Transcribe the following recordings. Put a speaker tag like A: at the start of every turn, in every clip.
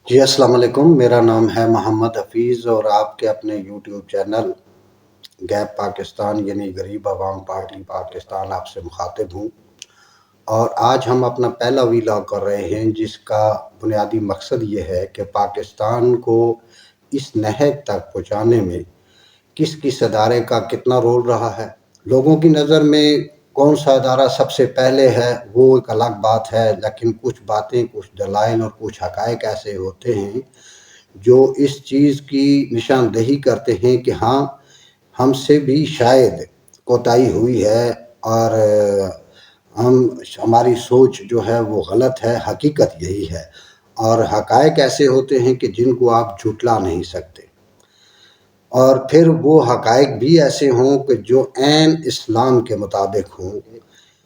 A: جی السلام علیکم، میرا نام ہے محمد حفیظ اور آپ کے اپنے یوٹیوب چینل گیپ پاکستان یعنی غریب عوام پارٹی پاکستان آپ سے مخاطب ہوں، اور آج ہم اپنا پہلا ویلاگ کر رہے ہیں جس کا بنیادی مقصد یہ ہے کہ پاکستان کو اس نہج تک پہنچانے میں کس کس ادارے کا کتنا رول رہا ہے۔ لوگوں کی نظر میں کون سا ادارہ سب سے پہلے ہے وہ ایک الگ بات ہے، لیکن کچھ باتیں، کچھ دلائل اور کچھ حقائق ایسے ہوتے ہیں جو اس چیز کی نشاندہی کرتے ہیں کہ ہاں، ہم سے بھی شاید کوتاہی ہوئی ہے اور ہماری سوچ جو ہے وہ غلط ہے۔ حقیقت یہی ہے، اور حقائق ایسے ہوتے ہیں کہ جن کو آپ جھٹلا نہیں سکتے، اور پھر وہ حقائق بھی ایسے ہوں کہ جو عین اسلام کے مطابق ہوں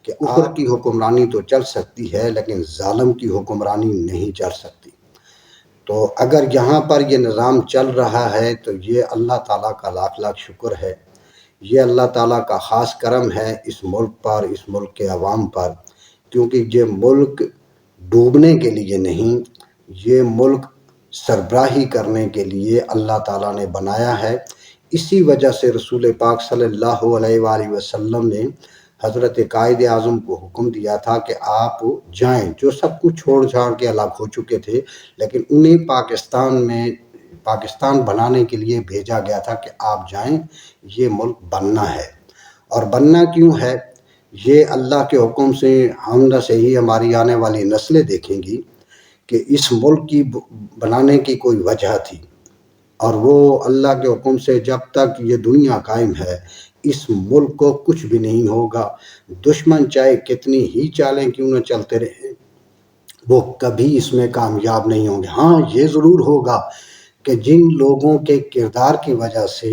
A: کہ کفر کی حکمرانی تو چل سکتی ہے لیکن ظالم کی حکمرانی نہیں چل سکتی۔ تو اگر یہاں پر یہ نظام چل رہا ہے تو یہ اللہ تعالیٰ کا لاکھ لاکھ شکر ہے، یہ اللہ تعالیٰ کا خاص کرم ہے اس ملک پر، اس ملک کے عوام پر، کیونکہ یہ ملک ڈوبنے کے لیے نہیں، یہ ملک سربراہی کرنے کے لیے اللہ تعالیٰ نے بنایا ہے۔ اسی وجہ سے رسول پاک صلی اللہ علیہ وآلہ وسلم نے حضرت قائد اعظم کو حکم دیا تھا کہ آپ جائیں، جو سب کچھ چھوڑ چھاڑ کے الگ ہو چکے تھے، لیکن انہیں پاکستان بنانے کے لیے بھیجا گیا تھا کہ آپ جائیں، یہ ملک بننا ہے۔ اور بننا کیوں ہے؟ یہ اللہ کے حکم سے ہم سے ہی ہماری آنے والی نسلیں دیکھیں گی کہ اس ملک کی بنانے کی کوئی وجہ تھی، اور وہ اللہ کے حکم سے جب تک یہ دنیا قائم ہے اس ملک کو کچھ بھی نہیں ہوگا۔ دشمن چاہے کتنی ہی چالیں کیوں نہ چلتے رہیں، وہ کبھی اس میں کامیاب نہیں ہوں گے۔ ہاں، یہ ضرور ہوگا کہ جن لوگوں کے کردار کی وجہ سے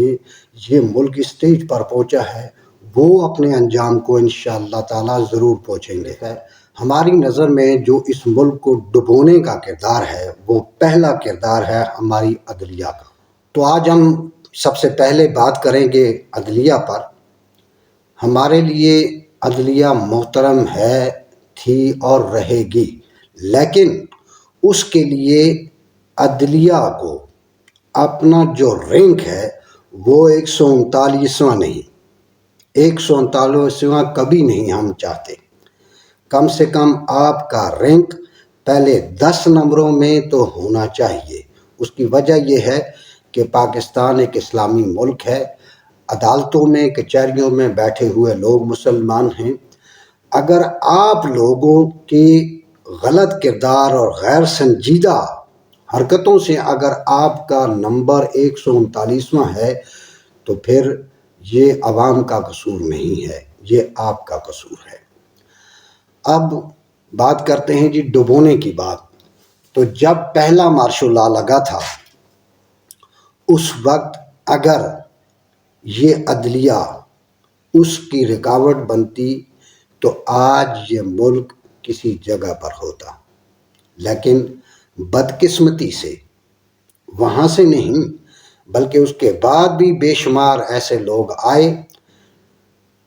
A: یہ ملک اسٹیج پر پہنچا ہے وہ اپنے انجام کو انشاءاللہ تعالیٰ ضرور پہنچیں گے۔ ہماری نظر میں جو اس ملک کو ڈبونے کا کردار ہے وہ پہلا کردار ہے ہماری عدلیہ کا۔ تو آج ہم سب سے پہلے بات کریں گے عدلیہ پر۔ ہمارے لیے عدلیہ محترم ہے، تھی اور رہے گی، لیکن اس کے لیے عدلیہ کو اپنا جو رینک ہے وہ 139واں نہیں، 139واں کبھی نہیں ہم چاہتے۔ کم سے کم آپ کا رینک پہلے 10 نمبروں میں تو ہونا چاہیے۔ اس کی وجہ یہ ہے کہ پاکستان ایک اسلامی ملک ہے، عدالتوں میں، کچہریوں میں بیٹھے ہوئے لوگ مسلمان ہیں۔ اگر آپ لوگوں کی غلط کردار اور غیر سنجیدہ حرکتوں سے اگر آپ کا نمبر 139واں ہے تو پھر یہ عوام کا قصور نہیں ہے، یہ آپ کا قصور ہے۔ اب بات کرتے ہیں جی ڈبونے کی بات۔ تو جب پہلا مارشل لا لگا تھا اس وقت اگر یہ عدلیہ اس کی رکاوٹ بنتی تو آج یہ ملک کسی جگہ پر ہوتا، لیکن بدقسمتی سے وہاں سے نہیں بلکہ اس کے بعد بھی بے شمار ایسے لوگ آئے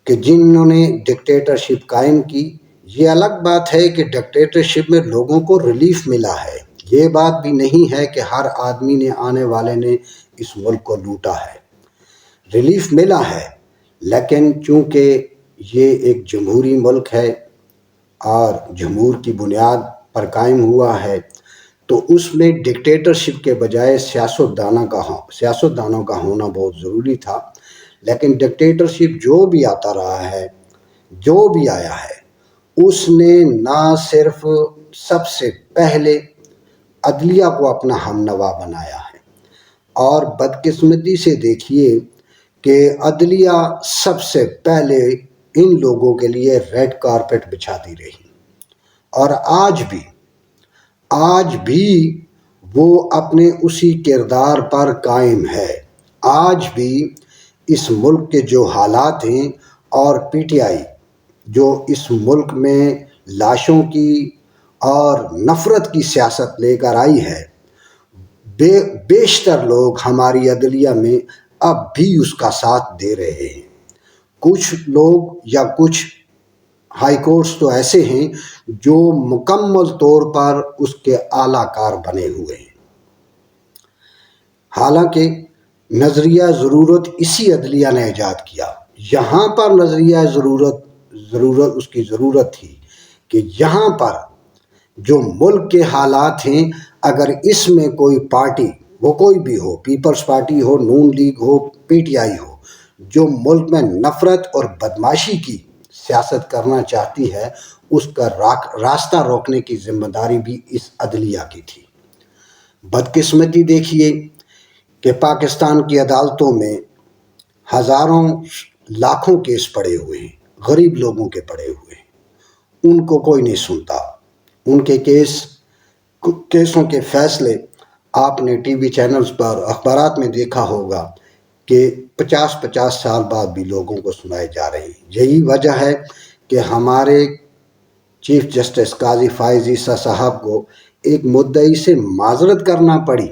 A: کہ جنہوں نے ڈکٹیٹرشپ قائم کی۔ یہ الگ بات ہے کہ ڈکٹیٹرشپ میں لوگوں کو ریلیف ملا ہے، یہ بات بھی نہیں ہے کہ ہر آدمی نے، آنے والے نے اس ملک کو لوٹا ہے، ریلیف ملا ہے، لیکن چونکہ یہ ایک جمہوری ملک ہے اور جمہور کی بنیاد پر قائم ہوا ہے تو اس میں ڈکٹیٹرشپ کے بجائے سیاستدانوں کا ہونا بہت ضروری تھا۔ لیکن ڈکٹیٹرشپ جو بھی آتا رہا ہے، جو بھی آیا ہے، اس نے نہ صرف سب سے پہلے عدلیہ کو اپنا ہم نوا بنایا ہے، اور بدقسمتی سے دیکھیے کہ عدلیہ سب سے پہلے ان لوگوں کے لیے ریڈ کارپٹ بچھاتی رہی، اور آج بھی وہ اپنے اسی کردار پر قائم ہے۔ آج بھی اس ملک کے جو حالات ہیں، اور پی ٹی آئی جو اس ملک میں لاشوں کی اور نفرت کی سیاست لے کر آئی ہے، بیشتر لوگ ہماری عدلیہ میں اب بھی اس کا ساتھ دے رہے ہیں۔ کچھ لوگ یا کچھ ہائی کورٹس تو ایسے ہیں جو مکمل طور پر اس کے اعلیٰ کار بنے ہوئے ہیں۔ حالانکہ نظریہ ضرورت اسی عدلیہ نے ایجاد کیا۔ یہاں پر نظریہ ضرورت اس کی ضرورت تھی کہ یہاں پر جو ملک کے حالات ہیں، اگر اس میں کوئی پارٹی، وہ کوئی بھی ہو، پیپلز پارٹی ہو، نون لیگ ہو، پی ٹی آئی ہو، جو ملک میں نفرت اور بدمعاشی کی سیاست کرنا چاہتی ہے، اس کا راستہ روکنے کی ذمہ داری بھی اس عدلیہ کی تھی۔ بدقسمتی دیکھیے کہ پاکستان کی عدالتوں میں ہزاروں لاکھوں کیس پڑے ہوئے ہیں، غریب لوگوں کے پڑے ہوئے ہیں، ان کو کوئی نہیں سنتا۔ ان کے کیسوں کے فیصلے آپ نے ٹی وی چینلز پر، اخبارات میں دیکھا ہوگا کہ 50 سال بعد بھی لوگوں کو سنائے جا رہے ہیں۔ یہی وجہ ہے کہ ہمارے چیف جسٹس قاضی فائز عیسیٰ صاحب کو ایک مدعی سے معذرت کرنا پڑی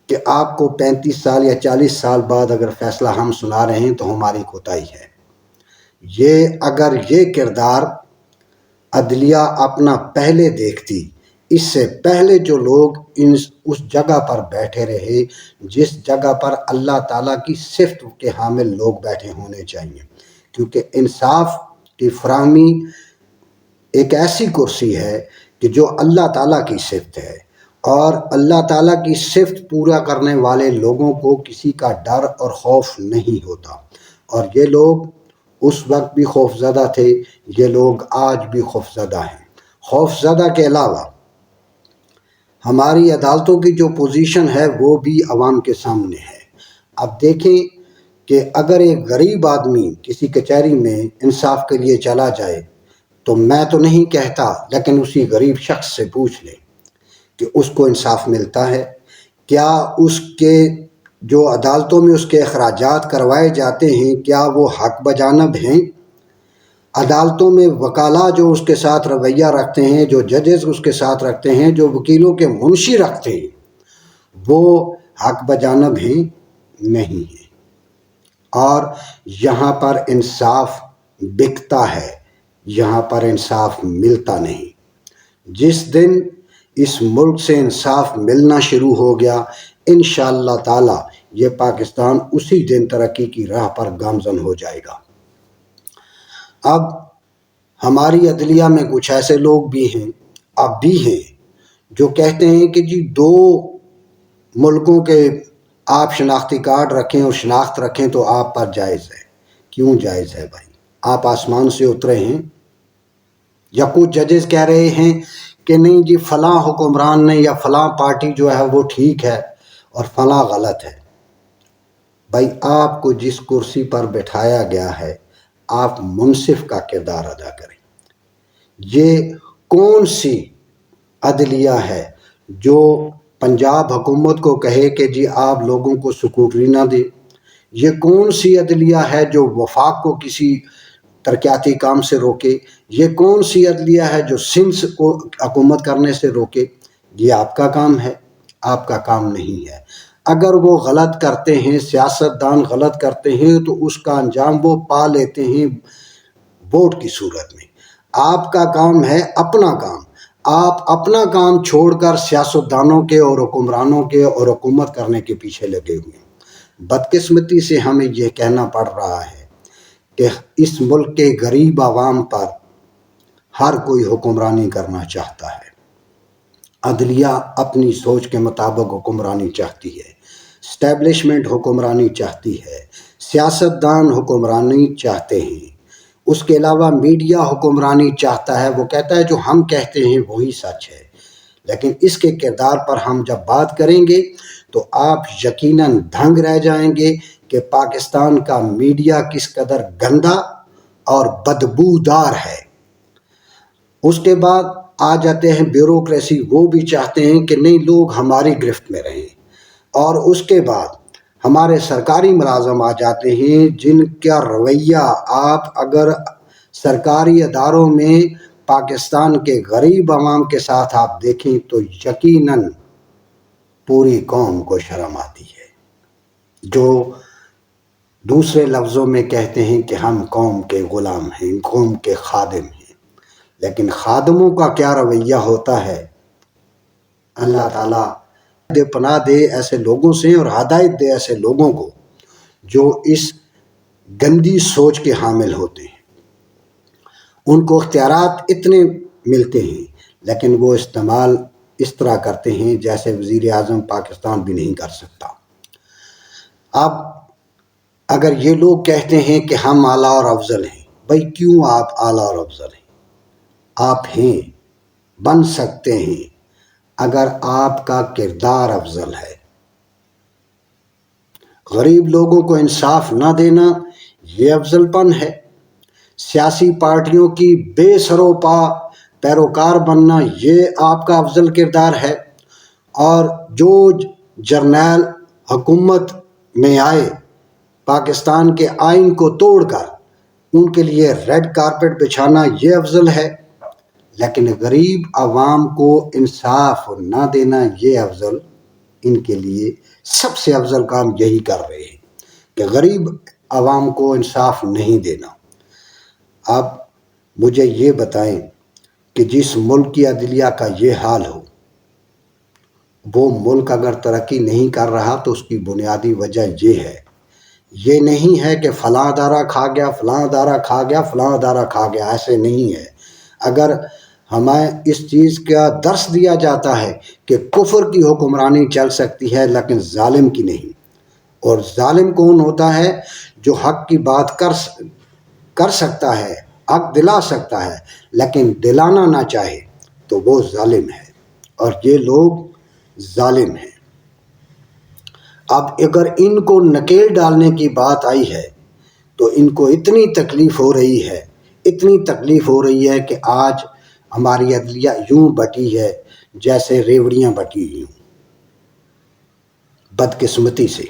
A: کہ آپ کو 35 سال یا 40 سال بعد اگر فیصلہ ہم سنا رہے ہیں تو ہماری کوتاہی ہے۔ اگر یہ کردار عدلیہ اپنا پہلے دیکھتی، اس سے پہلے جو لوگ اس جگہ پر بیٹھے رہے جس جگہ پر اللہ تعالیٰ کی صفت کے حامل لوگ بیٹھے ہونے چاہیے، کیونکہ انصاف کی فراہمی ایک ایسی کرسی ہے کہ جو اللہ تعالیٰ کی صفت ہے، اور اللہ تعالیٰ کی صفت پورا کرنے والے لوگوں کو کسی کا ڈر اور خوف نہیں ہوتا، اور یہ لوگ اس وقت بھی خوفزدہ تھے، یہ لوگ آج بھی خوفزدہ ہیں۔ خوفزدہ کے علاوہ ہماری عدالتوں کی جو پوزیشن ہے وہ بھی عوام کے سامنے ہے۔ اب دیکھیں کہ اگر ایک غریب آدمی کسی کچہری میں انصاف کے لیے چلا جائے تو میں تو نہیں کہتا، لیکن اسی غریب شخص سے پوچھ لیں کہ اس کو انصاف ملتا ہے؟ کیا اس کے جو عدالتوں میں اس کے اخراجات کروائے جاتے ہیں کیا وہ حق بجانب ہیں؟ عدالتوں میں وکلاء جو اس کے ساتھ رویہ رکھتے ہیں، جو ججز اس کے ساتھ رکھتے ہیں، جو وکیلوں کے منشی رکھتے ہیں، وہ حق بجانب ہیں؟ نہیں ہیں۔ اور یہاں پر انصاف بکتا ہے، یہاں پر انصاف ملتا نہیں۔ جس دن اس ملک سے انصاف ملنا شروع ہو گیا، انشاءاللہ تعالی یہ پاکستان اسی دن ترقی کی راہ پر گامزن ہو جائے گا۔ اب ہماری عدلیہ میں کچھ ایسے لوگ بھی ہیں، اب بھی ہیں، جو کہتے ہیں کہ جی 2 ملکوں کے آپ شناختی کارڈ رکھیں اور شناخت رکھیں تو آپ پر جائز ہے۔ کیوں جائز ہے بھائی؟ آپ آسمان سے اترے ہیں؟ یا کچھ ججز کہہ رہے ہیں کہ نہیں جی فلاں حکمران نے یا فلاں پارٹی جو ہے وہ ٹھیک ہے اور فلاں غلط ہے۔ بھائی آپ کو جس کرسی پر بٹھایا گیا ہے آپ منصف کا کردار ادا کریں۔ یہ کون سی عدلیہ ہے جو پنجاب حکومت کو کہے کہ جی آپ لوگوں کو سکوٹری نہ دے؟ یہ کون سی عدلیہ ہے جو وفاق کو کسی ترقیاتی کام سے روکے؟ یہ کون سی عدلیہ ہے جو سندھ کو حکومت کرنے سے روکے؟ یہ آپ کا کام ہے؟ آپ کا کام نہیں ہے۔ اگر وہ غلط کرتے ہیں، سیاستدان غلط کرتے ہیں تو اس کا انجام وہ پا لیتے ہیں ووٹ کی صورت میں۔ آپ کا کام ہے اپنا کام۔ آپ اپنا کام چھوڑ کر سیاستدانوں کے اور حکمرانوں کے اور حکومت کرنے کے پیچھے لگے ہوئے ہیں۔ بدقسمتی سے ہمیں یہ کہنا پڑ رہا ہے کہ اس ملک کے غریب عوام پر ہر کوئی حکمرانی کرنا چاہتا ہے۔ عدلیہ اپنی سوچ کے مطابق حکمرانی چاہتی ہے، اسٹیبلشمنٹ حکمرانی چاہتی ہے، سیاستدان حکمرانی چاہتے ہیں، اس کے علاوہ میڈیا حکمرانی چاہتا ہے۔ وہ کہتا ہے جو ہم کہتے ہیں وہی سچ ہے، لیکن اس کے کردار پر ہم جب بات کریں گے تو آپ یقیناً دھنگ رہ جائیں گے کہ پاکستان کا میڈیا کس قدر گندا اور بدبودار ہے۔ اس کے بعد آ جاتے ہیں بیوروکریسی، وہ بھی چاہتے ہیں کہ نہیں لوگ ہماری گرفت میں رہیں، اور اس کے بعد ہمارے سرکاری ملازم آ جاتے ہیں جن کا رویہ آپ اگر سرکاری اداروں میں پاکستان کے غریب عوام کے ساتھ آپ دیکھیں تو یقیناً پوری قوم کو شرم آتی ہے، جو دوسرے لفظوں میں کہتے ہیں کہ ہم قوم کے غلام ہیں، قوم کے خادم ہیں۔ لیکن خادموں کا کیا رویہ ہوتا ہے اللہ تعالیٰ دے، پناہ دے ایسے لوگوں سے، اور ہدایت دے ایسے لوگوں کو جو اس گندی سوچ کے حامل ہوتے ہیں۔ ان کو اختیارات اتنے ملتے ہیں لیکن وہ استعمال اس طرح کرتے ہیں جیسے وزیر اعظم پاکستان بھی نہیں کر سکتا۔ اب اگر یہ لوگ کہتے ہیں کہ ہم اعلیٰ اور افضل ہیں، بھائی کیوں آپ اعلیٰ اور افضل ہیں؟ آپ ہیں، بن سکتے ہیں اگر آپ کا کردار افضل ہے۔ غریب لوگوں کو انصاف نہ دینا یہ افضل پن ہے۔ سیاسی پارٹیوں کی بے سروپا پیروکار بننا یہ آپ کا افضل کردار ہے۔ اور جو جرنیل حکومت میں آئے پاکستان کے آئین کو توڑ کر ان کے لیے ریڈ کارپٹ بچھانا یہ افضل ہے، لیکن غریب عوام کو انصاف نہ دینا یہ افضل، ان کے لیے سب سے افضل کام یہی کر رہے ہیں کہ غریب عوام کو انصاف نہیں دینا۔ اب مجھے یہ بتائیں کہ جس ملک کی عدلیہ کا یہ حال ہو، وہ ملک اگر ترقی نہیں کر رہا تو اس کی بنیادی وجہ یہ ہے، یہ نہیں ہے کہ فلاں ادارہ کھا گیا، فلاں ادارہ کھا گیا، فلاں ادارہ کھا گیا، ایسے نہیں ہے۔ اگر ہمیں اس چیز کا درس دیا جاتا ہے کہ کفر کی حکمرانی چل سکتی ہے لیکن ظالم کی نہیں، اور ظالم کون ہوتا ہے؟ جو حق کی بات کر سکتا ہے، حق دلا سکتا ہے لیکن دلانا نہ چاہے، تو وہ ظالم ہے، اور یہ لوگ ظالم ہیں۔ اب اگر ان کو نکیل ڈالنے کی بات آئی ہے تو ان کو اتنی تکلیف ہو رہی ہے، اتنی تکلیف ہو رہی ہے کہ آج ہماری عدلیہ یوں بٹی ہے جیسے ریوڑیاں بٹی ہوں، بدقسمتی سے۔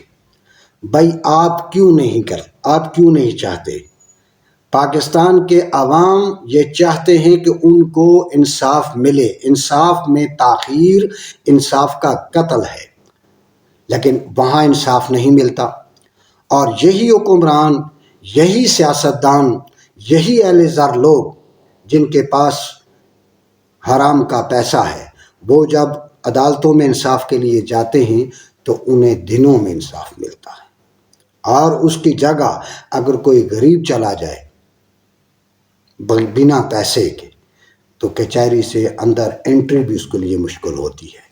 A: بھائی آپ کیوں نہیں چاہتے؟ پاکستان کے عوام یہ چاہتے ہیں کہ ان کو انصاف ملے۔ انصاف میں تاخیر انصاف کا قتل ہے، لیکن وہاں انصاف نہیں ملتا، اور یہی حکمران، یہی سیاستدان، یہی اہل زر لوگ جن کے پاس حرام کا پیسہ ہے، وہ جب عدالتوں میں انصاف کے لیے جاتے ہیں تو انہیں دنوں میں انصاف ملتا ہے، اور اس کی جگہ اگر کوئی غریب چلا جائے بنا پیسے کے تو کچہری سے اندر انٹری بھی اس کے لیے مشکل ہوتی ہے۔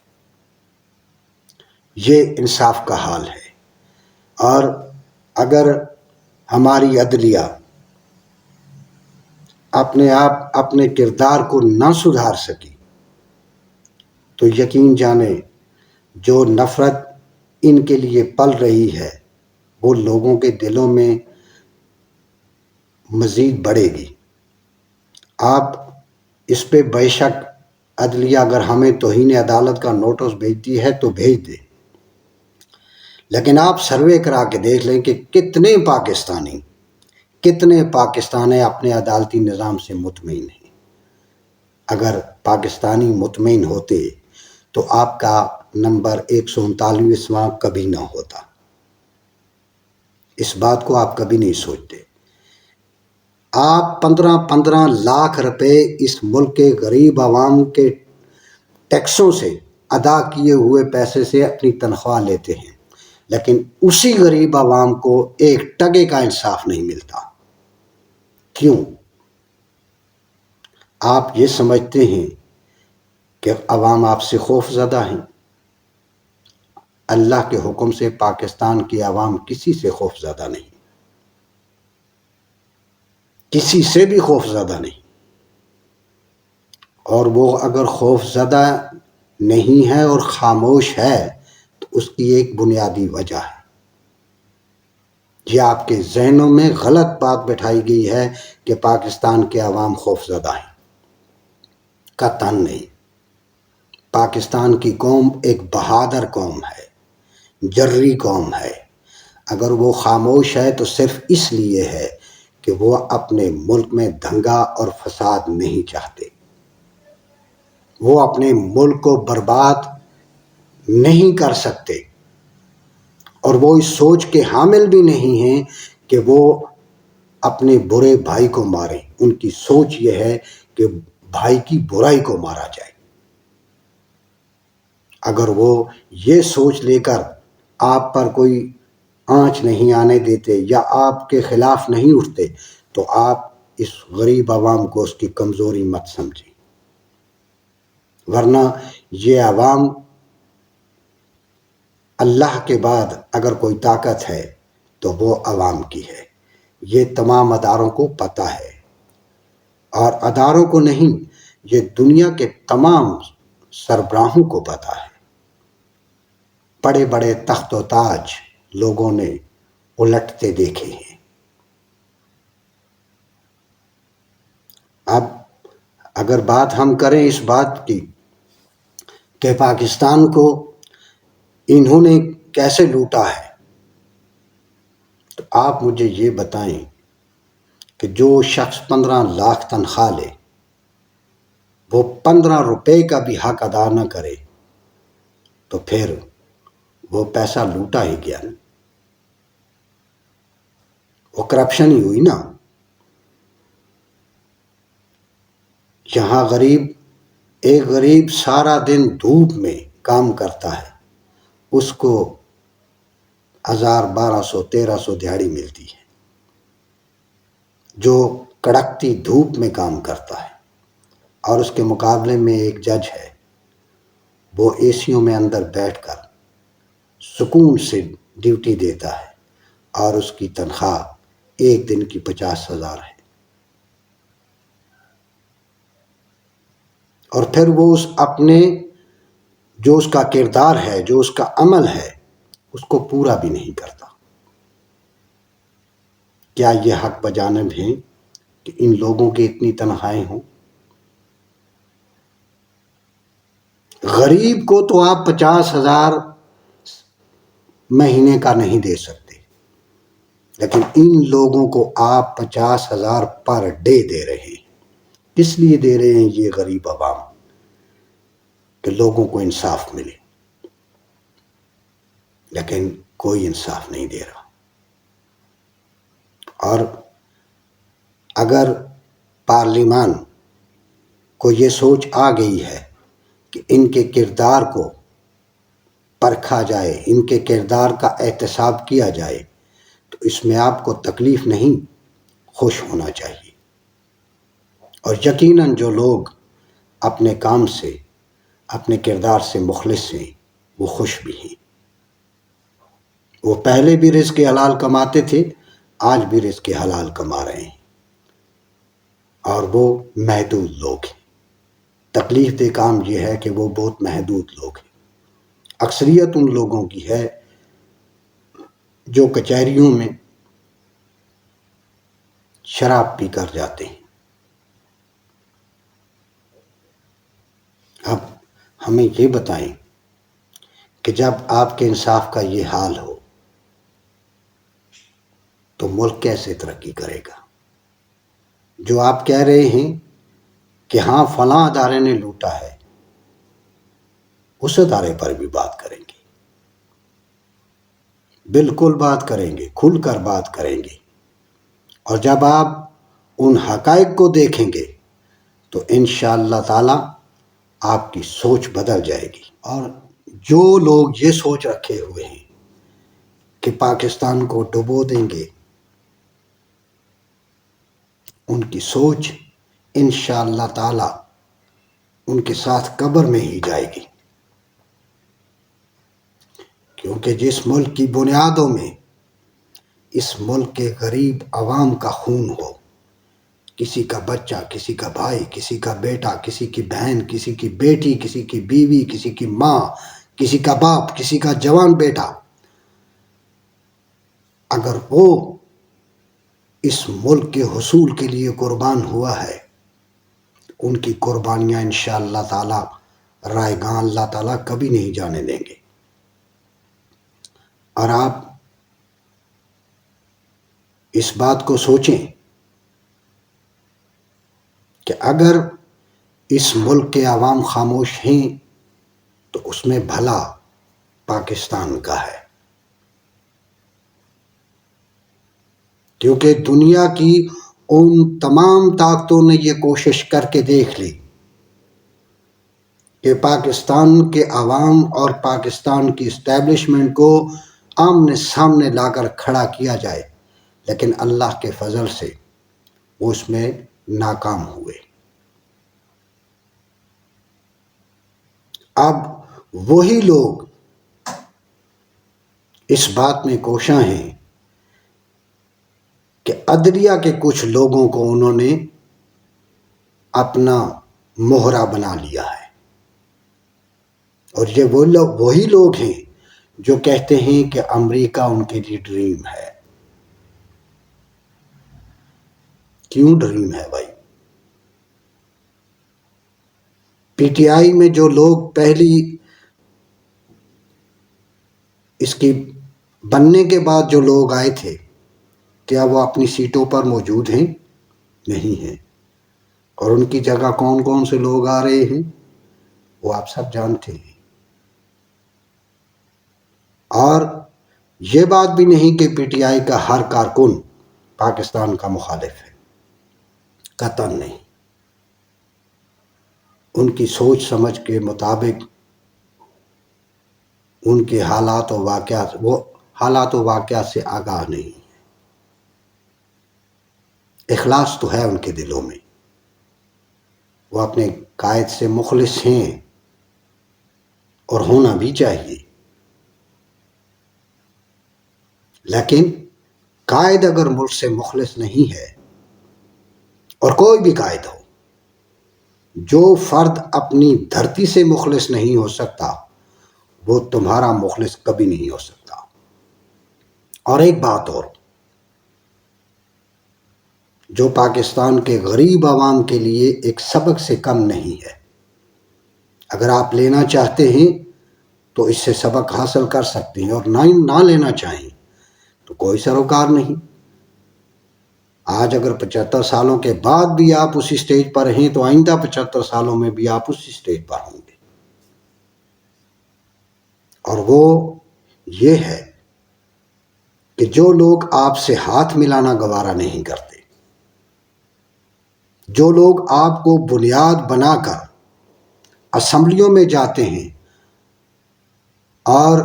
A: یہ انصاف کا حال ہے۔ اور اگر ہماری عدلیہ اپنے کردار کو نہ سدھار سکی تو یقین جانیں جو نفرت ان کے لیے پل رہی ہے وہ لوگوں کے دلوں میں مزید بڑھے گی۔ آپ اس پہ بے شک عدلیہ اگر ہمیں توہین عدالت کا نوٹس بھیجتی ہے تو بھیج دے، لیکن آپ سروے کرا کے دیکھ لیں کہ کتنے پاکستانی اپنے عدالتی نظام سے مطمئن ہیں۔ اگر پاکستانی مطمئن ہوتے تو آپ کا نمبر 139واں کبھی نہ ہوتا۔ اس بات کو آپ کبھی نہیں سوچتے۔ آپ 15 لاکھ روپے اس ملک کے غریب عوام کے ٹیکسوں سے ادا کیے ہوئے پیسے سے اپنی تنخواہ لیتے ہیں، لیکن اسی غریب عوام کو ایک ٹکے کا انصاف نہیں ملتا۔ کیوں؟ آپ یہ سمجھتے ہیں کہ عوام آپ سے خوف زدہ ہیں؟ اللہ کے حکم سے پاکستان کی عوام کسی سے خوف زدہ نہیں، کسی سے بھی خوف زدہ نہیں۔ اور وہ اگر خوف زدہ نہیں ہے اور خاموش ہے تو اس کی ایک بنیادی وجہ ہے، یہ آپ کے ذہنوں میں غلط بات بٹھائی گئی ہے کہ پاکستان کے عوام خوف زدہ ہیں۔ قطعاً نہیں۔ پاکستان کی قوم ایک بہادر قوم ہے، جرری قوم ہے۔ اگر وہ خاموش ہے تو صرف اس لیے ہے کہ وہ اپنے ملک میں دنگا اور فساد نہیں چاہتے، وہ اپنے ملک کو برباد نہیں کر سکتے، اور وہ اس سوچ کے حامل بھی نہیں ہیں کہ وہ اپنے برے بھائی کو ماریں۔ ان کی سوچ یہ ہے کہ بھائی کی برائی کو مارا جائے۔ اگر وہ یہ سوچ لے کر آپ پر کوئی آنچ نہیں آنے دیتے یا آپ کے خلاف نہیں اٹھتے تو آپ اس غریب عوام کو اس کی کمزوری مت سمجھیں، ورنہ یہ عوام اللہ کے بعد اگر کوئی طاقت ہے تو وہ عوام کی ہے۔ یہ تمام اداروں کو پتہ ہے، اور اداروں کو نہیں، یہ دنیا کے تمام سربراہوں کو پتہ ہے۔ بڑے بڑے تخت و تاج لوگوں نے الٹتے دیکھے ہیں۔ اب اگر بات ہم کریں اس بات کی کہ پاکستان کو انہوں نے کیسے لوٹا ہے، تو آپ مجھے یہ بتائیں کہ جو شخص 15 لاکھ تنخواہ لے وہ 15 روپے کا بھی حق ادا نہ کرے تو پھر وہ پیسہ لوٹا ہی گیا نا، وہ کرپشن ہی ہوئی نا۔ یہاں ایک غریب سارا دن دھوپ میں کام کرتا ہے، اس کو 1000 1200 1300 دیہڑی ملتی ہے، جو کڑکتی دھوپ میں کام کرتا ہے، اور اس کے مقابلے میں ایک جج ہے، وہ اے سیوں میں اندر بیٹھ کر سکون سے ڈیوٹی دیتا ہے، اور اس کی تنخواہ ایک دن کی 50,000 ہے، اور پھر وہ اپنے جو اس کا کردار ہے، جو اس کا عمل ہے، اس کو پورا بھی نہیں کرتا۔ کیا یہ حق بجانب ہیں کہ ان لوگوں کی اتنی تنخواہیں ہوں؟ غریب کو تو آپ 50,000 مہینے کا نہیں دے سکتے، لیکن ان لوگوں کو آپ 50,000 پر ڈے دے رہے ہیں۔ کس لیے دے رہے ہیں یہ غریب عوام؟ کہ لوگوں کو انصاف ملے، لیکن کوئی انصاف نہیں دے رہا۔ اور اگر پارلیمان کو یہ سوچ آ گئی ہے کہ ان کے کردار کو پرکھا جائے، ان کے کردار کا احتساب کیا جائے، تو اس میں آپ کو تکلیف نہیں، خوش ہونا چاہیے۔ اور یقیناً جو لوگ اپنے کام سے، اپنے کردار سے مخلص ہیں، وہ خوش بھی ہیں۔ وہ پہلے بھی رزق حلال کماتے تھے، آج بھی رزق حلال کما رہے ہیں، اور وہ محدود لوگ ہیں۔ تکلیف دہ کام یہ ہے کہ وہ بہت محدود لوگ ہیں۔ اکثریت ان لوگوں کی ہے جو کچہریوں میں شراب پی کر جاتے ہیں۔ اب ہمیں یہ بتائیں کہ جب آپ کے انصاف کا یہ حال ہو تو ملک کیسے ترقی کرے گا؟ جو آپ کہہ رہے ہیں کہ ہاں فلاں ادارے نے لوٹا ہے، اس ادارے پر بھی بات کریں گے، بالکل بات کریں گے، کھل کر بات کریں گے۔ اور جب آپ ان حقائق کو دیکھیں گے تو انشاءاللہ تعالی آپ کی سوچ بدل جائے گی۔ اور جو لوگ یہ سوچ رکھے ہوئے ہیں کہ پاکستان کو ڈبو دیں گے، ان کی سوچ انشاءاللہ تعالی ان کے ساتھ قبر میں ہی جائے گی، کیونکہ جس ملک کی بنیادوں میں اس ملک کے غریب عوام کا خون ہو، کسی کا بچہ، کسی کا بھائی، کسی کا بیٹا، کسی کی بہن، کسی کی بیٹی، کسی کی بیوی، کسی کی ماں، کسی کا باپ، کسی کا جوان بیٹا، اگر وہ اس ملک کے حصول کے لیے قربان ہوا ہے، ان کی قربانیاں انشاءاللہ تعالی رائے گاں اللہ تعالیٰ کبھی نہیں جانے دیں گے۔ اور آپ اس بات کو سوچیں کہ اگر اس ملک کے عوام خاموش ہیں تو اس میں بھلا پاکستان کا ہے، کیونکہ دنیا کی ان تمام طاقتوں نے یہ کوشش کر کے دیکھ لی کہ پاکستان کے عوام اور پاکستان کی اسٹیبلشمنٹ کو آمنے سامنے لا کر کھڑا کیا جائے، لیکن اللہ کے فضل سے وہ اس میں ناکام ہوئے۔ اب وہی لوگ اس بات میں کوشاں ہیں کہ عدلیہ کے کچھ لوگوں کو انہوں نے اپنا مہرہ بنا لیا ہے، اور یہ وہی لوگ ہیں جو کہتے ہیں کہ امریکہ ان کے لیے ڈریم ہے۔ کیوں ڈریم ہے بھائی؟ پی ٹی آئی میں جو لوگ پہلی اس کی بننے کے بعد جو لوگ آئے تھے، کیا وہ اپنی سیٹوں پر موجود ہیں؟ نہیں ہیں۔ اور ان کی جگہ کون کون سے لوگ آ رہے ہیں وہ آپ سب جانتے ہیں۔ اور یہ بات بھی نہیں کہ پی ٹی آئی کا ہر کارکن پاکستان کا مخالف ہے، قطعاً نہیں۔ ان کی سوچ سمجھ کے مطابق ان کے حالات و واقعات سے آگاہ نہیں۔ اخلاص تو ہے ان کے دلوں میں، وہ اپنے قائد سے مخلص ہیں اور ہونا بھی چاہیے، لیکن قائد اگر ملک سے مخلص نہیں ہے، اور کوئی بھی قائد ہو، جو فرد اپنی دھرتی سے مخلص نہیں ہو سکتا وہ تمہارا مخلص کبھی نہیں ہو سکتا۔ اور ایک بات اور، جو پاکستان کے غریب عوام کے لیے ایک سبق سے کم نہیں ہے، اگر آپ لینا چاہتے ہیں تو اس سے سبق حاصل کر سکتے ہیں، اور نہ لینا چاہیں تو کوئی سروکار نہیں۔ آج اگر 75 سالوں کے بعد بھی آپ اسی سٹیج پر ہیں تو آئندہ 75 سالوں میں بھی آپ اسی سٹیج پر ہوں گے۔ اور وہ یہ ہے کہ جو لوگ آپ سے ہاتھ ملانا گوارا نہیں کرتے، جو لوگ آپ کو بنیاد بنا کر اسمبلیوں میں جاتے ہیں اور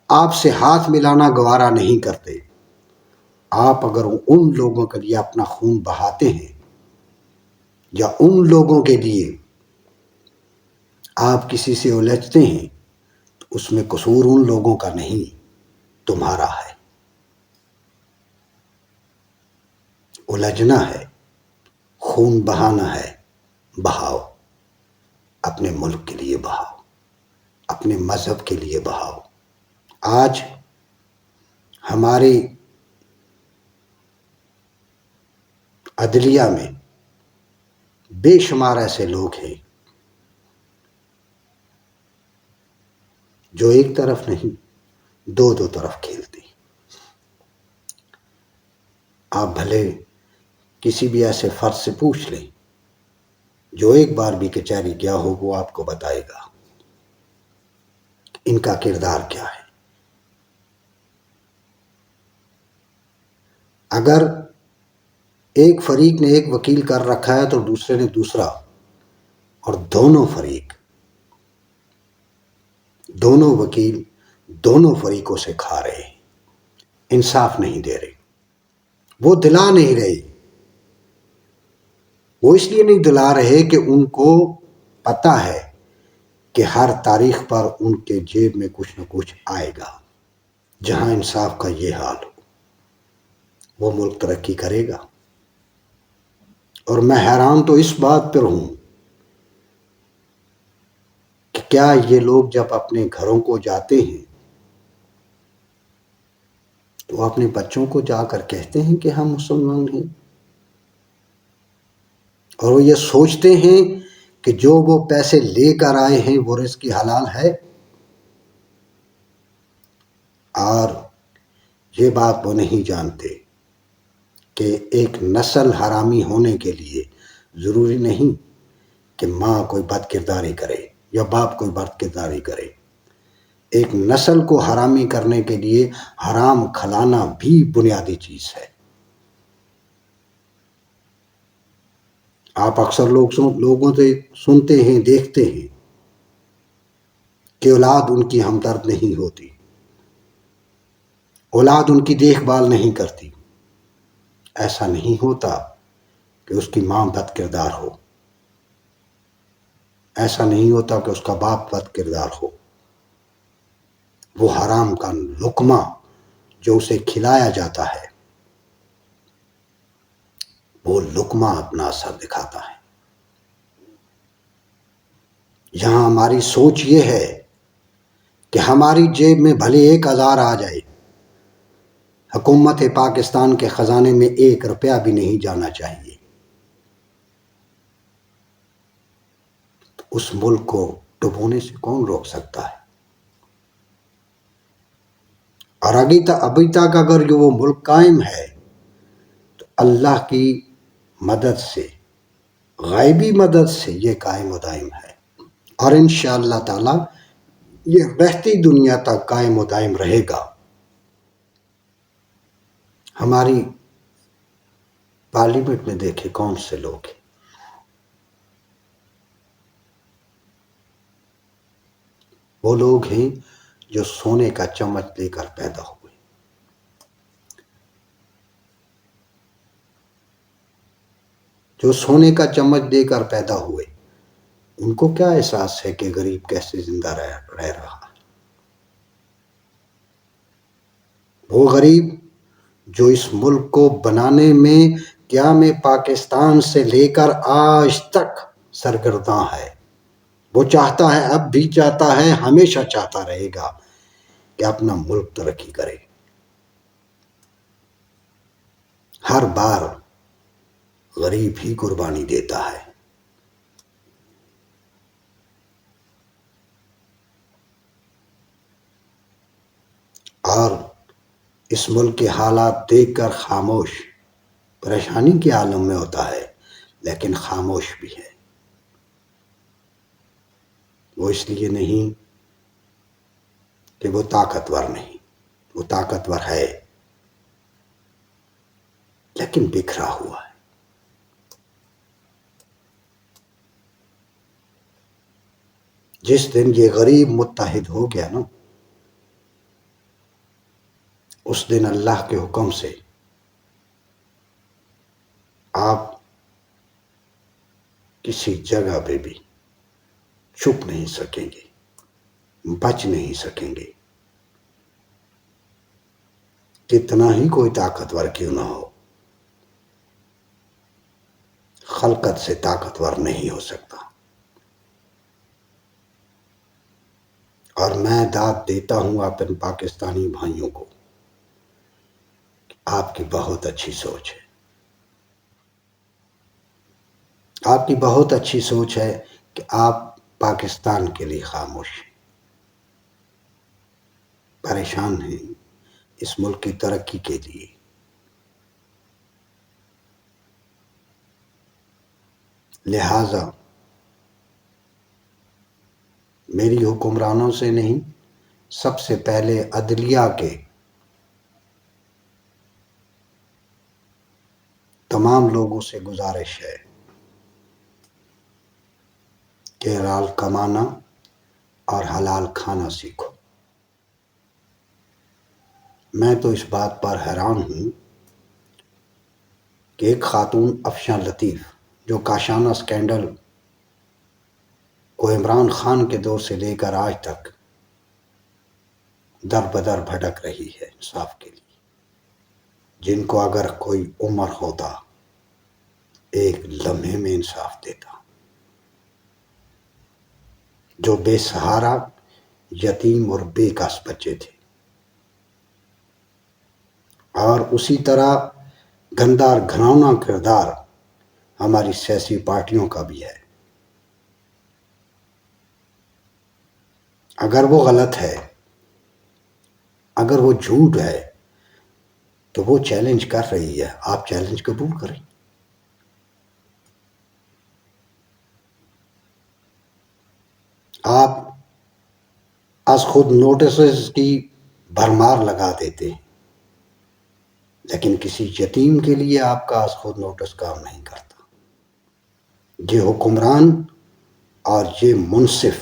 A: آپ سے ہاتھ ملانا گوارا نہیں کرتے، آپ اگر ان لوگوں کے لیے اپنا خون بہاتے ہیں یا ان لوگوں کے لیے آپ کسی سے الجھتے ہیں تو اس میں قصور ان لوگوں کا نہیں، تمہارا ہے۔ الجھنا ہے، خون بہانا ہے، بہاؤ، اپنے ملک کے لیے بہاؤ، اپنے مذہب کے لیے بہاؤ۔ آج ہماری عدلیہ میں بے شمار ایسے لوگ ہیں جو ایک طرف نہیں دو طرف کھیلتے ہیں۔ آپ بھلے کسی بھی ایسے فرد سے پوچھ لیں جو ایک بار بھی کچہری گیا ہو، وہ آپ کو بتائے گا ان کا کردار کیا ہے۔ اگر ایک فریق نے ایک وکیل کر رکھا ہے تو دوسرے نے دوسرا، اور دونوں فریق، دونوں وکیل دونوں فریقوں سے کھا رہے ہیں، انصاف نہیں دے رہے، وہ دلا نہیں رہے۔ وہ اس لیے نہیں دلا رہے کہ ان کو پتہ ہے کہ ہر تاریخ پر ان کے جیب میں کچھ نہ کچھ آئے گا۔ جہاں انصاف کا یہ حال ہو، وہ ملک ترقی کرے گا۔ اور میں حیران تو اس بات پر ہوں کہ کیا یہ لوگ جب اپنے گھروں کو جاتے ہیں تو اپنے بچوں کو جا کر کہتے ہیں کہ ہم مسلمان ہیں، اور وہ یہ سوچتے ہیں کہ جو وہ پیسے لے کر آئے ہیں وہ رزق کی حلال ہے؟ اور یہ بات وہ نہیں جانتے کہ ایک نسل حرامی ہونے کے لیے ضروری نہیں کہ ماں کوئی بد کرداری کرے یا باپ کوئی بد کرداری کرے۔ ایک نسل کو حرامی کرنے کے لیے حرام کھلانا بھی بنیادی چیز ہے۔ آپ اکثر لوگوں سے سنتے ہیں، دیکھتے ہیں کہ اولاد ان کی ہمدرد نہیں ہوتی، اولاد ان کی دیکھ بھال نہیں کرتی. ایسا نہیں ہوتا کہ اس کی ماں بد کردار ہو، ایسا نہیں ہوتا کہ اس کا باپ بد کردار ہو. وہ حرام کا لقمہ جو اسے کھلایا جاتا ہے، وہ لقمہ اپنا اثر دکھاتا ہے. یہاں ہماری سوچ یہ ہے کہ ہماری جیب میں بھلے 1,000 آ جائے، حکومت پاکستان کے خزانے میں 1 روپیہ بھی نہیں جانا چاہیے. تو اس ملک کو ڈبونے سے کون روک سکتا ہے؟ اور ابھی تک اگر وہ ملک قائم ہے تو اللہ کی مدد سے، غیبی مدد سے یہ قائم و دائم ہے. اور انشاءاللہ تعالی یہ رہتی دنیا تک قائم و دائم رہے گا. ہماری پارلیمنٹ میں دیکھے کون سے لوگ ہیں، وہ لوگ ہیں جو سونے کا چمچ لے کر پیدا ہوئے. جو سونے کا چمچ دے کر پیدا ہوئے، ان کو کیا احساس ہے کہ غریب کیسے زندہ رہ رہا. وہ غریب جو اس ملک کو بنانے میں قیام پاکستان سے لے کر آج تک سرگرداں ہے، وہ چاہتا ہے، اب بھی چاہتا ہے، ہمیشہ چاہتا رہے گا کہ اپنا ملک ترقی کرے. ہر بار غریب ہی قربانی دیتا ہے. اور اس ملک کے حالات دیکھ کر خاموش، پریشانی کے عالم میں ہوتا ہے لیکن خاموش بھی ہے. وہ اس لیے نہیں کہ وہ طاقتور نہیں، وہ طاقتور ہے لیکن بکھرا ہوا ہے. جس دن یہ غریب متحد ہو گیا نا، اس دن اللہ کے حکم سے آپ کسی جگہ پہ بھی چھپ نہیں سکیں گے، بچ نہیں سکیں گے. کتنا ہی کوئی طاقتور کیوں نہ ہو، خلقت سے طاقتور نہیں ہو سکتا. اور میں داد دیتا ہوں اپنے پاکستانی بھائیوں کو، آپ کی بہت اچھی سوچ ہے، آپ کی بہت اچھی سوچ ہے کہ آپ پاکستان کے لیے خاموش ہیں، پریشان ہیں اس ملک کی ترقی کے لیے. لہٰذا میری حکمرانوں سے نہیں، سب سے پہلے عدلیہ کے تمام لوگوں سے گزارش ہے کہ حلال کمانا اور حلال کھانا سیکھو. میں تو اس بات پر حیران ہوں کہ ایک خاتون افشاں لطیف جو کاشانہ سکینڈل کو عمران خان کے دور سے لے کر آج تک در بدر بھٹک رہی ہے انصاف کے لیے، جن کو اگر کوئی عمر ہوتا ایک لمحے میں انصاف دیتا، جو بے سہارا، یتیم اور بے کس بچے تھے. اور اسی طرح گندا اور گھناؤنا کردار ہماری سیاسی پارٹیوں کا بھی ہے. اگر وہ غلط ہے، اگر وہ جھوٹ ہے تو وہ چیلنج کر رہی ہے، آپ چیلنج قبول کریں. آپ از خود نوٹسز کی بھرمار لگا دیتے ہیں لیکن کسی یتیم کے لیے آپ کا از خود نوٹس کام نہیں کرتا. یہ حکمران اور یہ منصف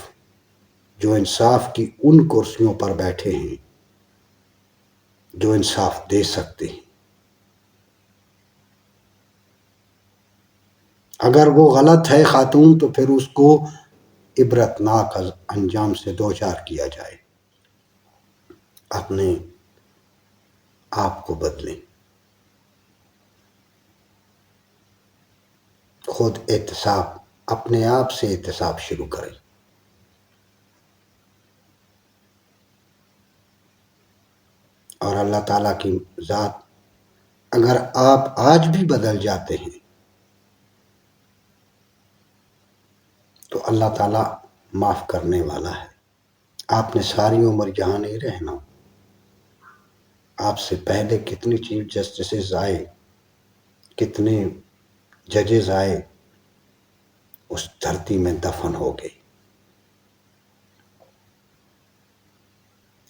A: جو انصاف کی ان کرسیوں پر بیٹھے ہیں جو انصاف دے سکتے ہیں۔ اگر وہ غلط ہے خاتون تو پھر اس کو عبرتناک انجام سے دوچار کیا جائے۔ اپنے آپ کو بدلیں، خود احتساب، اپنے آپ سے احتساب شروع کریں۔ اور اللہ تعالیٰ کی ذات، اگر آپ آج بھی بدل جاتے ہیں تو اللہ تعالیٰ معاف کرنے والا ہے۔ آپ نے ساری عمر یہاں نہیں رہنا۔ آپ سے پہلے کتنی چیف جسٹسز آئے، کتنے ججز آئے، اس دھرتی میں دفن ہو گئی۔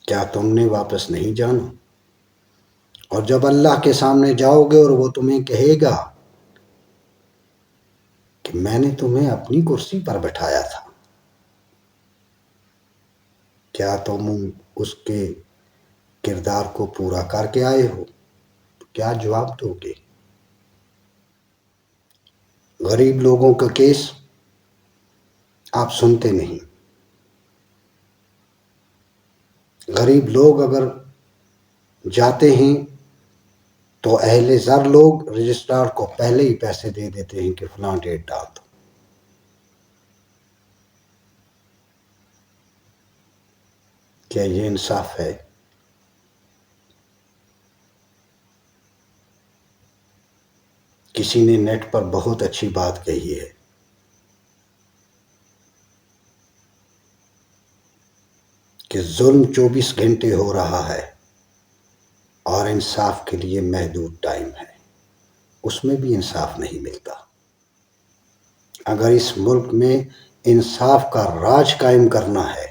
A: کیا تم نے واپس نہیں جانا؟ اور جب اللہ کے سامنے جاؤ گے اور وہ تمہیں کہے گا کہ میں نے تمہیں اپنی کرسی پر بٹھایا تھا، کیا تم اس کے کردار کو پورا کر کے آئے ہو؟ کیا جواب دو گے؟ غریب لوگوں کا کیس آپ سنتے نہیں۔ غریب لوگ اگر جاتے ہیں تو اہل زر لوگ رجسٹرار کو پہلے ہی پیسے دے دیتے ہیں کہ فلاں ڈیٹ ڈال دو۔ کیا یہ انصاف ہے؟ کسی نے نیٹ پر بہت اچھی بات کہی ہے کہ ظلم 24 گھنٹے ہو رہا ہے اور انصاف کے لیے محدود ٹائم ہے، اس میں بھی انصاف نہیں ملتا۔ اگر اس ملک میں انصاف کا راج قائم کرنا ہے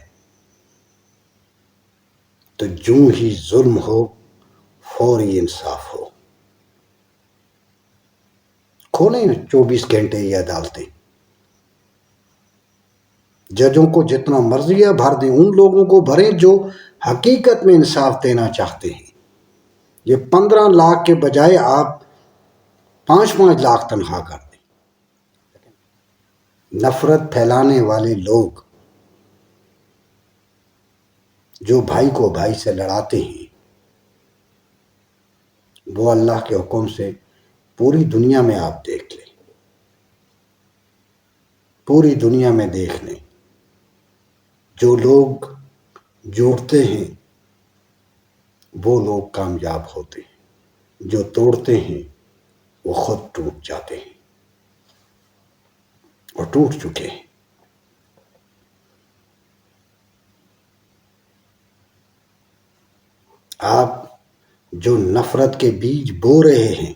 A: تو جو ہی ظلم ہو فوری انصاف ہو۔ کھولیں 24 گھنٹے یہ عدالتیں، ججوں کو جتنا مرضی ہے بھر دیں، ان لوگوں کو بھریں جو حقیقت میں انصاف دینا چاہتے ہیں۔ یہ 15 لاکھ کے بجائے آپ 5 لاکھ تنخواہ کر دیں۔ نفرت پھیلانے والے لوگ جو بھائی کو بھائی سے لڑاتے ہیں، وہ اللہ کے حکم سے پوری دنیا میں آپ دیکھ لیں، پوری دنیا میں دیکھ لیں، جو لوگ جوڑتے ہیں وہ لوگ کامیاب ہوتے ہیں، جو توڑتے ہیں وہ خود ٹوٹ جاتے ہیں اور ٹوٹ چکے ہیں۔ آپ جو نفرت کے بیج بو رہے ہیں،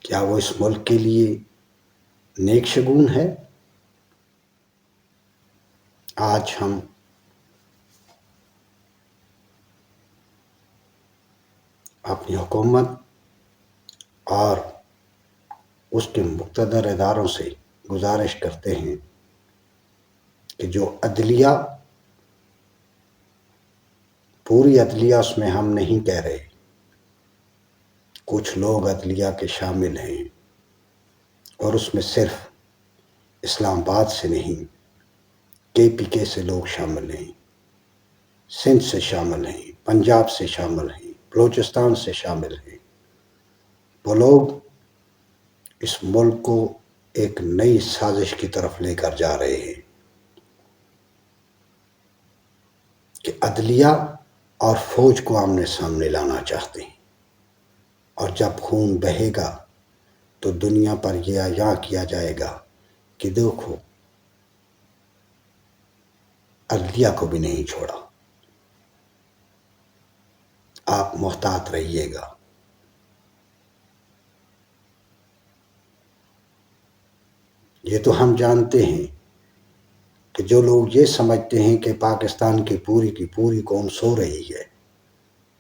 A: کیا وہ اس ملک کے لیے نیک شگون ہے؟ آج ہم اپنی حکومت اور اس کے مقتدر اداروں سے گزارش کرتے ہیں کہ جو عدلیہ، پوری عدلیہ اس میں ہم نہیں کہہ رہے، کچھ لوگ عدلیہ کے شامل ہیں اور اس میں صرف اسلام آباد سے نہیں، KPK سے لوگ شامل ہیں، سندھ سے شامل ہیں، پنجاب سے شامل ہیں، بلوچستان سے شامل ہیں۔ وہ لوگ اس ملک کو ایک نئی سازش کی طرف لے کر جا رہے ہیں کہ عدلیہ اور فوج کو آمنے سامنے لانا چاہتے ہیں، اور جب خون بہے گا تو دنیا پر یہ اعلان کیا جائے گا کہ دیکھو عدلیہ کو بھی نہیں چھوڑا۔ آپ محتاط رہیے گا۔ یہ تو ہم جانتے ہیں کہ جو لوگ یہ سمجھتے ہیں کہ پاکستان کی پوری قوم سو رہی ہے،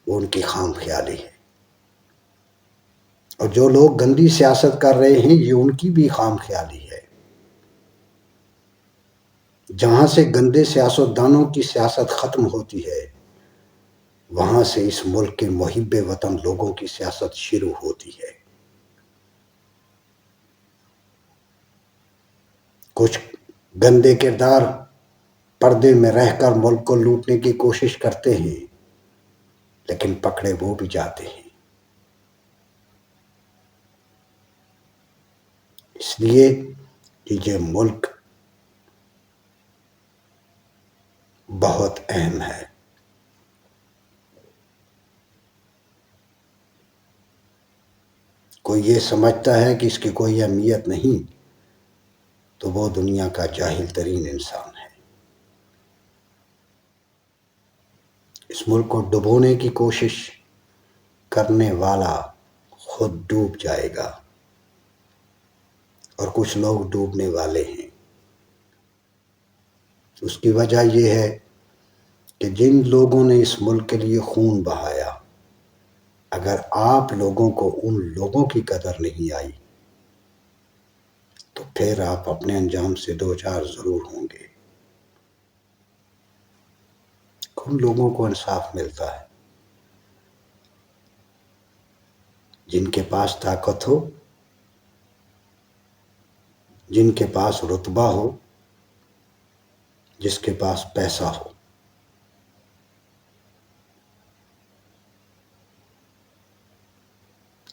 A: وہ ان کی خام خیالی ہے، اور جو لوگ گندی سیاست کر رہے ہیں یہ ان کی بھی خام خیالی ہے۔ جہاں سے گندے سیاستدانوں کی سیاست ختم ہوتی ہے وہاں سے اس ملک کے محب وطن لوگوں کی سیاست شروع ہوتی ہے۔ کچھ گندے کردار پردے میں رہ کر ملک کو لوٹنے کی کوشش کرتے ہیں لیکن پکڑے وہ بھی جاتے ہیں۔ اس لیے کہ یہ ملک بہت اہم ہے۔ کوئی یہ سمجھتا ہے کہ اس کی کوئی اہمیت نہیں تو وہ دنیا کا جاہل ترین انسان ہے۔ اس ملک کو ڈبونے کی کوشش کرنے والا خود ڈوب جائے گا اور کچھ لوگ ڈوبنے والے ہیں۔ اس کی وجہ یہ ہے کہ جن لوگوں نے اس ملک کے لیے خون بہایا، اگر آپ لوگوں کو ان لوگوں کی قدر نہیں آئی تو پھر آپ اپنے انجام سے دوچار ضرور ہوں گے۔ ان لوگوں کو انصاف ملتا ہے جن کے پاس طاقت ہو، جن کے پاس رتبہ ہو، جس کے پاس پیسہ ہو۔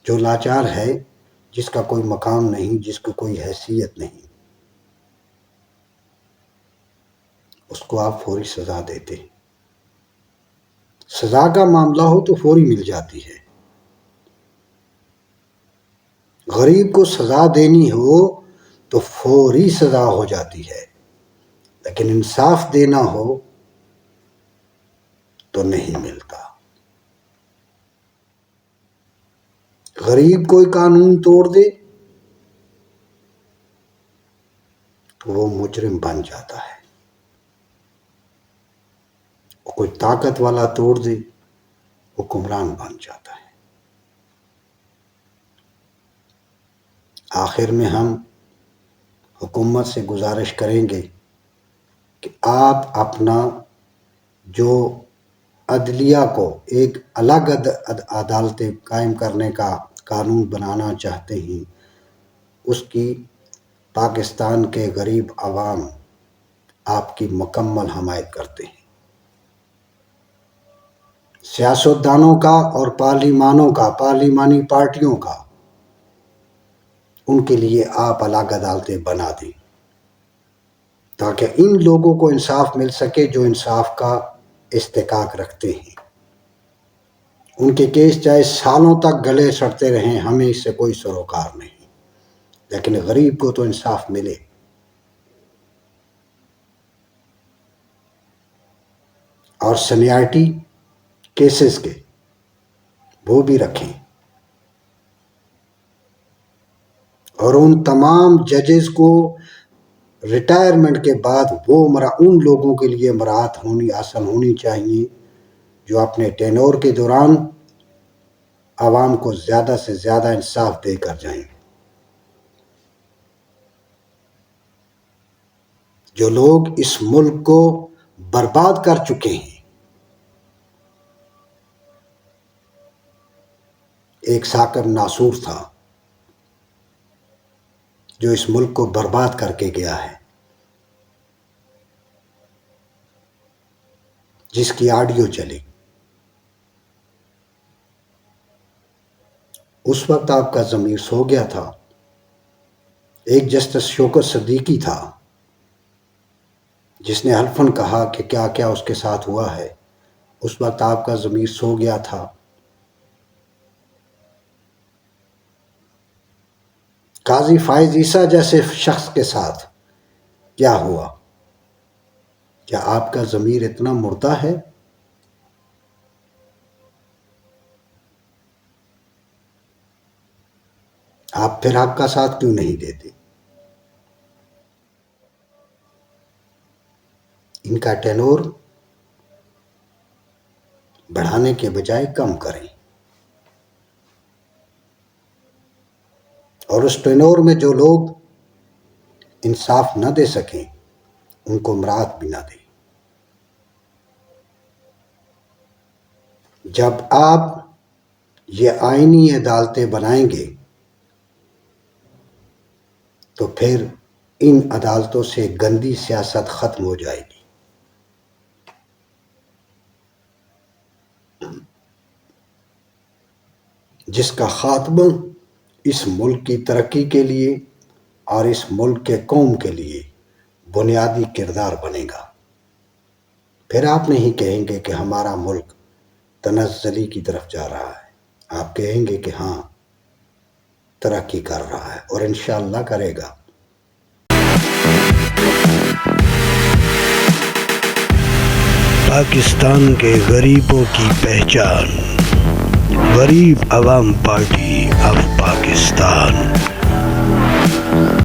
A: جو لاچار ہے، جس کا کوئی مقام نہیں، جس کو کوئی حیثیت نہیں، اس کو آپ فوری سزا دیتے ہیں۔ سزا کا معاملہ ہو تو فوری مل جاتی ہے۔ غریب کو سزا دینی ہو تو فوری سزا ہو جاتی ہے، لیکن انصاف دینا ہو تو نہیں ملتا۔ غریب کوئی قانون توڑ دے تو وہ مجرم بن جاتا ہے، کوئی طاقت والا توڑ دے حکمران بن جاتا ہے۔ آخر میں ہم حکومت سے گزارش کریں گے کہ آپ اپنا جو عدلیہ کو ایک الگ عدالتیں قائم کرنے کا قانون بنانا چاہتے ہیں، اس کی پاکستان کے غریب عوام آپ کی مکمل حمایت کرتے ہیں۔ سیاستدانوں کا اور پارلیمانی پارٹیوں کا ان کے لیے آپ الگ عدالتیں بنا دیں تاکہ ان لوگوں کو انصاف مل سکے جو انصاف کا استحقاق رکھتے ہیں۔ ان کے کیس چاہے سالوں تک گلے سڑتے رہیں، ہمیں اس سے کوئی سروکار نہیں، لیکن غریب کو تو انصاف ملے۔ اور سینیارٹی کیسز کے وہ بھی رکھیں، اور ان تمام ججز کو ریٹائرمنٹ کے بعد وہ ان لوگوں کے لیے مراعات حاصل ہونی چاہیے جو اپنے ٹینور کے دوران عوام کو زیادہ سے زیادہ انصاف دے کر جائیں۔ جو لوگ اس ملک کو برباد کر چکے ہیں، ایک ثاقب ناصور تھا جو اس ملک کو برباد کر کے گیا ہے، جس کی آڈیو چلی۔ اس وقت آپ کا ضمیر سو گیا تھا۔ ایک جسٹس شوکت صدیقی تھا جس نے حلفاً کہا کہ کیا کیا اس کے ساتھ ہوا ہے۔ اس وقت آپ کا ضمیر سو گیا تھا۔ قاضی فائز عیسیٰ جیسے شخص کے ساتھ کیا ہوا؟ کیا آپ کا ضمیر اتنا مردہ ہے؟ آپ پھر حق کا ساتھ کیوں نہیں دیتے؟ ان کا ٹینور بڑھانے کے بجائے کم کریں، اور اس ٹینور میں جو لوگ انصاف نہ دے سکیں ان کو مراعات بھی نہ دیں۔ جب آپ یہ آئینی عدالتیں بنائیں گے تو پھر ان عدالتوں سے گندی سیاست ختم ہو جائے گی۔ جس کا خاتمہ اس ملک کی ترقی کے لیے اور اس ملک کے قوم کے لیے بنیادی کردار بنے گا۔ پھر آپ نہیں کہیں گے کہ ہمارا ملک تنزلی کی طرف جا رہا ہے، آپ کہیں گے کہ ہاں ترقی کر رہا ہے، اور انشاءاللہ کرے گا۔
B: پاکستان کے غریبوں کی پہچان، غریب عوام پارٹی آف پاکستان۔